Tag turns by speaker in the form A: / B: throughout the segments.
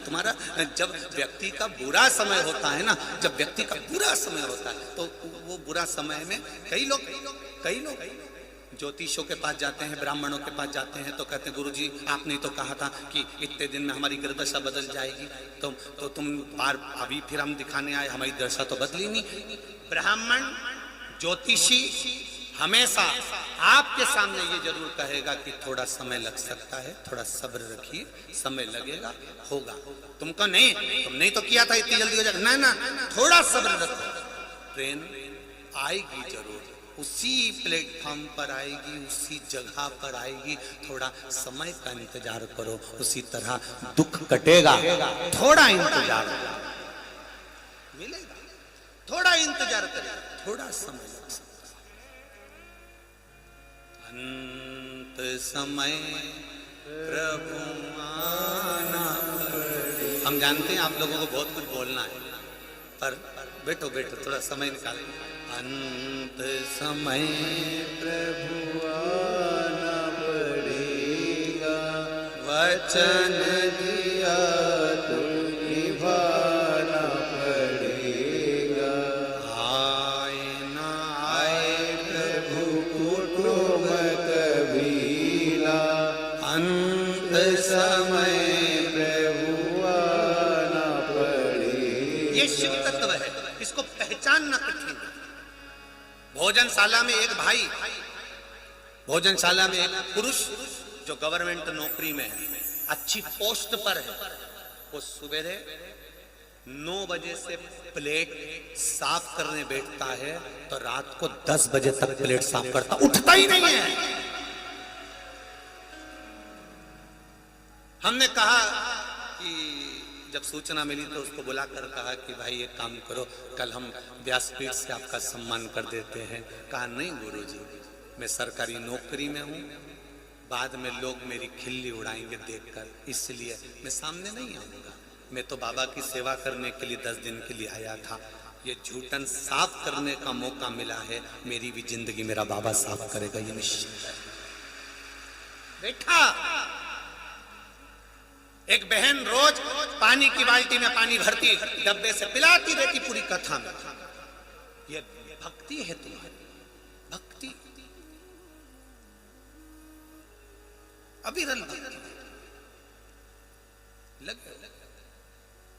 A: तुम्हारा जब व्यक्ति का बुरा समय होता है ना, जब व्यक्ति का बुरा समय होता है तो वो बुरा समय में कई लोग ज्योतिषों के पास जाते हैं, ब्राह्मणों के पास जाते हैं तो कहते हैं गुरुजी आपने तो कहा था कि इतने दिन में हमारी ग्रह दशा बदल जाएगी, तो तुम बार अभी फिर हम दिखाने आए, हमारी दशा तो बदली नहीं। ब्राह्मण ज्योतिषी हमेशा आपके सामने ये जरूर कहेगा कि थोड़ा समय लग सकता है, थोड़ा सब्र रखिए, समय लगेगा, होगा। तुमको तुमने तो किया था इतनी जल्दी हो जाएगा, ना थोड़ा सब्र रखो, ट्रेन आएगी जरूर, उसी प्लेटफॉर्म पर आएगी, उसी जगह पर आएगी, थोड़ा समय का इंतजार करो, उसी तरह दुख कटेगा, थोड़ा इंतजार मिलेगा, थोड़ा इंतजार करेगा, थोड़ा समय लग सकता। अंत समय प्रभु आना। हम जानते हैं आप लोगों को बहुत कुछ बोलना है, पर बैठो थोड़ा समय निकालो। अंत समय
B: प्रभु आना पड़ेगा,
A: वचन
B: दिया तो निभाना पड़ेगा।
A: आए ना आए
B: प्रभु कुटुंब कबीला,
A: अंत
B: समय प्रभु आना पड़ेगा।
A: ये शिव तत्व है, इसको पहचानना कठिन है। भोजनशाला में एक भाई, भोजनशाला में एक पुरुष जो गवर्नमेंट नौकरी में है, अच्छी पोस्ट पर है, वो सुबह 9 बजे से प्लेट साफ करने बैठता है तो रात को 10 बजे तक प्लेट साफ करता, उठता ही नहीं है। हमने कहा कि जब सूचना मिली तो उसको बुलाकर कहा कि भाई एक काम करो, कल हम व्यासपीठ से आपका सम्मान कर देते हैं। कहा नहीं गुरुजी, मैं सरकारी नौकरी में हूँ, बाद में लोग मेरी खिल्ली उड़ाएंगे देखकर, इसलिए मैं सामने नहीं आऊँगा। मैं तो बाबा की सेवा करने के लिए 10 दिन के लिए आया था, ये झूठन साफ करने का मौका मिला है, मेरी भी जिंदगी मेरा बाबा साफ करेगा, ये निश्चित है। बैठा एक बहन रोज पानी की बाल्टी में पानी भरती, डब्बे से पिलाती रहती पूरी कथा में। ये भक्ति है तुम्हारी, भक्ति अविरल भक्ति। लगे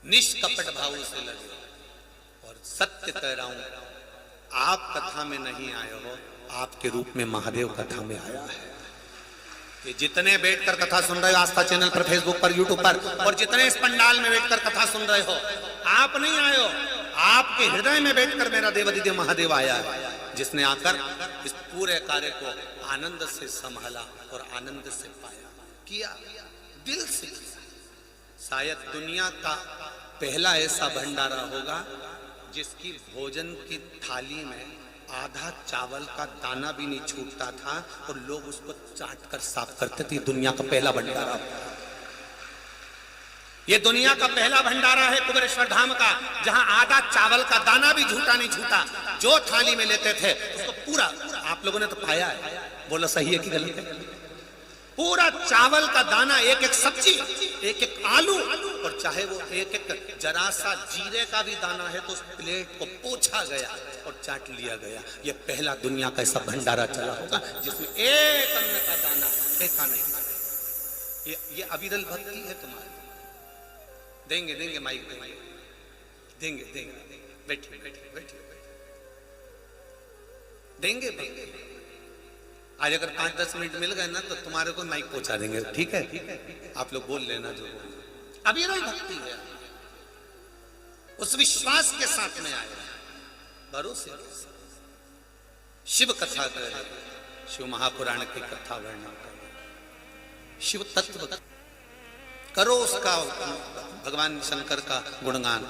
A: निष्कपट भाव से लगे, और सत्य कह रहा हूं, आप कथा में नहीं आए हो, आपके रूप में महादेव कथा में आया है। ये जितने बैठकर कथा सुन रहे हो आस्था चैनल पर, फेसबुक पर, यूट्यूब पर, और जितने इस पंडाल में बैठकर कथा सुन रहे हो, आप नहीं आए हो, आपके हृदय में बैठकर मेरा देवादिदेव महादेव आया है, जिसने आकर इस पूरे कार्य को आनंद से संभाला और आनंद से पाया, किया दिल से किया। शायद दुनिया का पहला ऐसा भंडारा होगा जिसकी भोजन की थाली में आधा चावल का दाना भी नहीं छूटता था और लोग उसको चाट कर साफ करते थे। दुनिया का पहला भंडारा, ये दुनिया का पहला भंडारा है कुबेरेश्वर धाम का, जहां आधा चावल का दाना भी झूठा नहीं छूटा। जो थाली में लेते थे उसको पूरा, आप लोगों ने तो पाया है, बोलो सही है कि गलत है? पूरा चावल का दाना, एक एक सब्जी, एक एक आलू, और चाहे वो एक एक जरा सा जीरे का भी दाना है तो उस प्लेट को पोंछा गया और चाट लिया गया। ये पहला दुनिया का ऐसा भंडारा चला होगा जिसमें एक अन्न का दाना फेंका नहीं। ये अविरल भक्ति है तुम्हारी। देंगे माइक देंगे, बैठिए देंगे। आज अगर 5-10 मिनट मिल गए ना तो तुम्हारे को माइक पहुंचा देंगे, ठीक है? आप लोग बोल लेना जो बोल। अविरल भक्ति है, उस विश्वास के साथ में आए, भरोसे के साथ। शिव कथा करें, शिव महापुराण की कथा वर्णन करें, शिव तत्व करो, उसका भगवान शंकर का गुणगान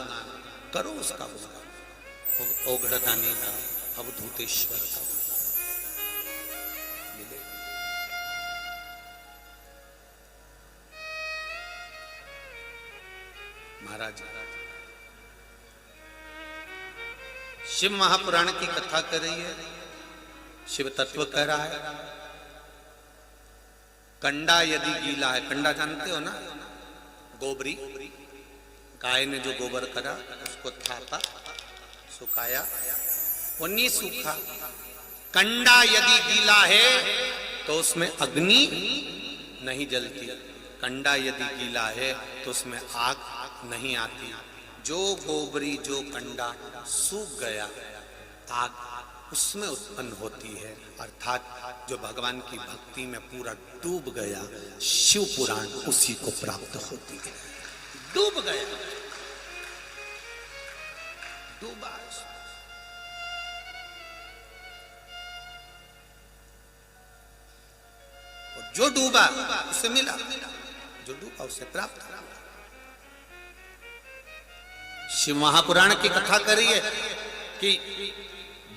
A: करो, उसका गुणगान, ओघड़दानी का, अवधूतेश्वर का महाराज। शिव महापुराण की कथा कर रही है, शिव तत्व कह रहा है। कंडा यदि गीला है, कंडा जानते हो ना, गोबरी, गाय ने जो गोबर करा उसको थापा, सुखाया, वो नहीं सूखा। कंडा यदि गीला है तो उसमें अग्नि नहीं जलती, कंडा यदि गीला है तो उसमें आग नहीं आती। जो गोबरी जो कंडा सूख गया, आग उसमें उत्पन्न होती है। अर्थात जो भगवान की भक्ति में पूरा डूब गया, शिव पुराण उसी को प्राप्त होती है। डूब गया, डूबा, और जो डूबा उसे मिला, जो डूबा उसे प्राप्त। शिव महापुराण की कथा करिए कि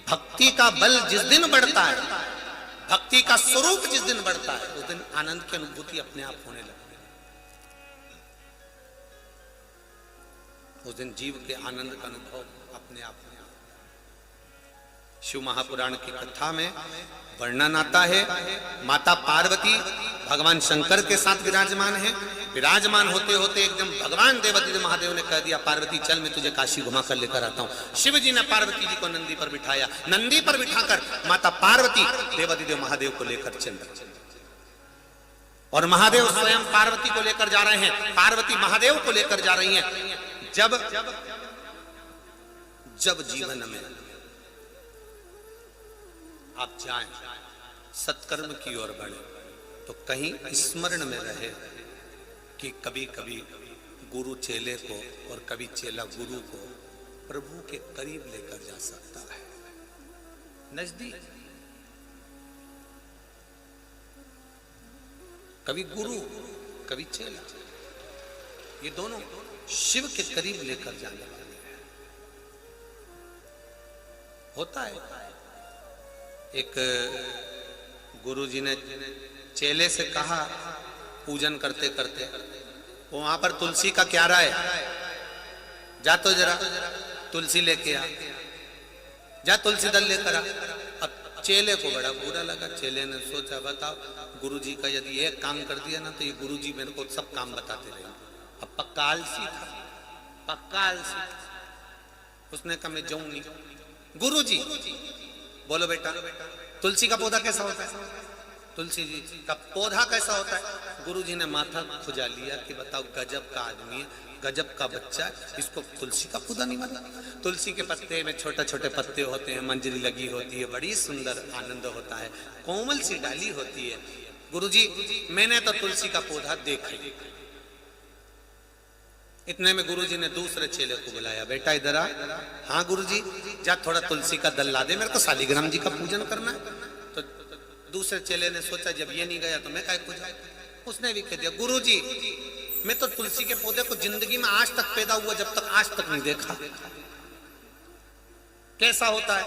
A: भक्ति का बल जिस दिन बढ़ता है, भक्ति का स्वरूप जिस दिन बढ़ता है, उस दिन आनंद की अनुभूति अपने आप होने लगती है। उस दिन जीव के आनंद का अनुभव अपने आप। शिव महापुराण की कथा में वर्णन आता है, माता पार्वती भगवान शंकर के साथ विराजमान है। विराजमान होते होते एकदम भगवान देवादिदेव महादेव ने कह दिया, पार्वती चल मैं तुझे काशी घुमा कर लेकर आता हूं। शिव जी ने पार्वती जी को नंदी पर बिठाया, नंदी पर बिठाकर माता पार्वती देवादिदेव महादेव को लेकर चल, और महादेव स्वयं पार्वती को लेकर जा रहे हैं, पार्वती महादेव को लेकर जा रही हैं। जब जीवन में आप जाएं, सत्कर्म की ओर बढ़े, तो कहीं स्मरण में रहे कि कभी कभी गुरु चेले को और कभी चेला गुरु को प्रभु के करीब लेकर जा सकता है, नजदीक। कभी गुरु कभी चेला, ये दोनों शिव के करीब लेकर जाने वाले हैं। होता है, एक गुरुजी ने चेले से कहा पूजन करते करते, वो वहां पर तुलसी का क्यारा है, जा तो जरा तुलसी लेके आ, जा तुलसी दल लेकर आ। अब चेले को बड़ा बुरा लगा। चेले ने सोचा बताओ गुरुजी का यदि एक काम कर दिया ना तो ये गुरुजी मेरे को सब काम बताते रहे। अब पक्का आलसी था, पक्का आलसी था। उसने कहा मैं जाऊं नहीं। गुरुजी बोलो बेटा तुलसी का पौधा कैसा होता है, तुलसी जी का पौधा कैसा होता है। गुरुजी ने माथा खुजा लिया कि बताओ गजब का आदमी है, गजब का बच्चा है, इसको तुलसी का पौधा नहीं मालूम। तुलसी के पत्ते में छोटे छोटे पत्ते होते हैं, मंजरी लगी होती है, बड़ी सुंदर आनंद होता है, कोमल सी डाली होती है। गुरुजी मैंने तो तुलसी का पौधा देखा ही। इतने में गुरुजी ने दूसरे चेले को बुलाया, बेटा इधर आ। हाँ गुरुजी, जा थोड़ा तुलसी का दल ला दे, मेरे को शालिग्राम जी का पूजन करना है। तो दूसरे चेले ने सोचा जब ये नहीं गया तो मैं काय को जाऊं। उसने भी कह दिया गुरुजी मैं तो तुलसी के पौधे को जिंदगी में आज तक पैदा हुआ जब तक आज तक नहीं देखा, कैसा होता है।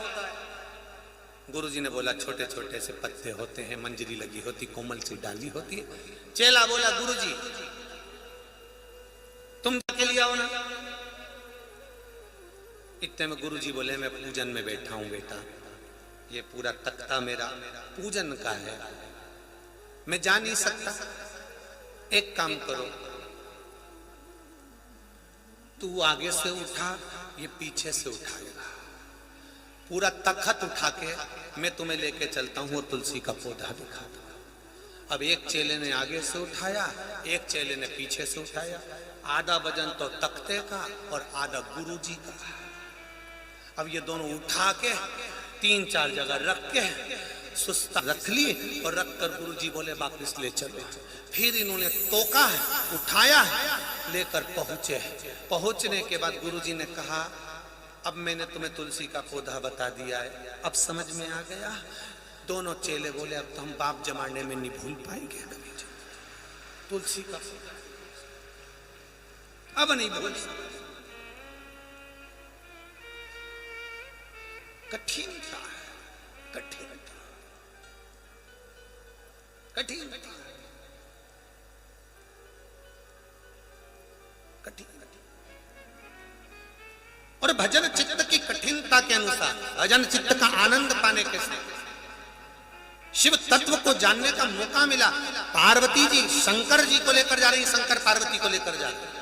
A: गुरुजी ने बोला छोटे छोटे से पत्ते होते हैं, मंजरी लगी होती, कोमल सी डाली होती है। चेला बोला गुरुजी तुम के लिए आओ ना। इतने में गुरुजी बोले मैं पूजन में बैठा हूं बेटा, ये पूरा तख्ता मेरा पूजन का है, मैं जा नहीं सकता। एक काम करो, तू आगे से उठा, ये पीछे से उठाएगा, पूरा तख्त उठा के मैं तुम्हें लेके चलता हूं और तुलसी का पौधा दिखा दूंगा। अब एक चेले ने आगे से उठाया, एक चेले ने पीछे से उठाया। आधा वजन तो तख्ते का और आधा गुरुजी का। अब ये दोनों उठा के 3-4 जगह रख के सुस्ता रख ली और रख कर गुरुजी बोले वापस ले चलो। फिर इन्होंने तोका है, उठाया है, लेकर पहुंचे। पहुंचने के बाद गुरुजी ने कहा अब मैंने तुम्हें तुलसी का पौधा बता दिया है, अब समझ में आ गया। दोनों चेले बोले अब तो हम बाप जमाने में नहीं भूल पाएंगे कभी तुलसी का, अब नहीं भूल। कठिन था, कठिन था, कठिन था, कठिन। और भजन चित्त की कठिनता के अनुसार, भजन चित्त का आनंद पाने के साथ शिव तत्व को जानने का मौका मिला। पार्वती जी शंकर जी को लेकर जा रही, शंकर पार्वती को लेकर जा रहे।